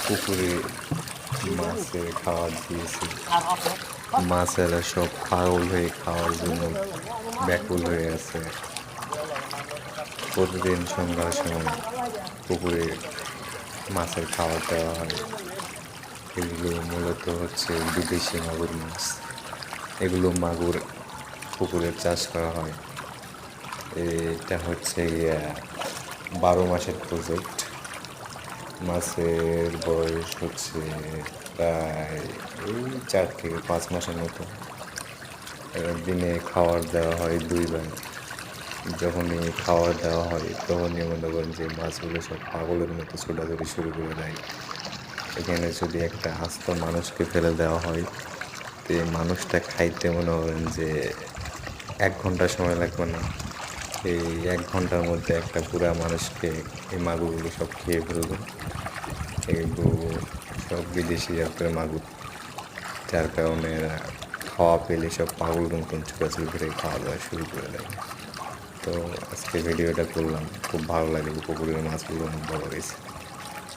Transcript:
পুকুরে মাছের খাবার দিয়েছি। মাছেরা সব পাগল হয়ে খাওয়ার জন্য ব্যাকুল হয়ে আছে। প্রতিদিন সন্ধ্যার সময় পুকুরে মাছের খাবার দেওয়া হয়। এগুলো মূলত হচ্ছে বিদেশি মাগুর মাছ। এগুলো মাগুর পুকুরে চাষ করা হয়। এটা হচ্ছে 12 মাসের প্রজেক্ট। মাছের বয়স হচ্ছে প্রায় এই 4 থেকে 5 মাসের মতো। দিনে খাবার দেওয়া হয় 2 বার। যখনই খাবার দেওয়া হয় তখনই মনে করেন যে মাছগুলো সব পাগলের মতো ছোটাছুটি শুরু করে দেয়। এখানে যদি একটা আস্ত মানুষকে ফেলে দেওয়া হয় তো এই মানুষটা খাইতে মনে করেন যে 1 ঘন্টা সময় লাগবে না। এই 1 ঘন্টার মধ্যে একটা পুরা মানুষকে এই মাগুরগুলো সব খেয়ে ফেলবে। এগুলো সব বিদেশি জাতের মাগুর, যার কারণে এরা খাওয়া পেলে সব পাগলের মতন ছোটাছুটি করে খাওয়া দাওয়া শুরু করে দেয়। তো আজকে ভিডিওটা করলাম, খুব ভালো লাগে, পুকুরের মাছগুলো অনেক বড় হয়েছে।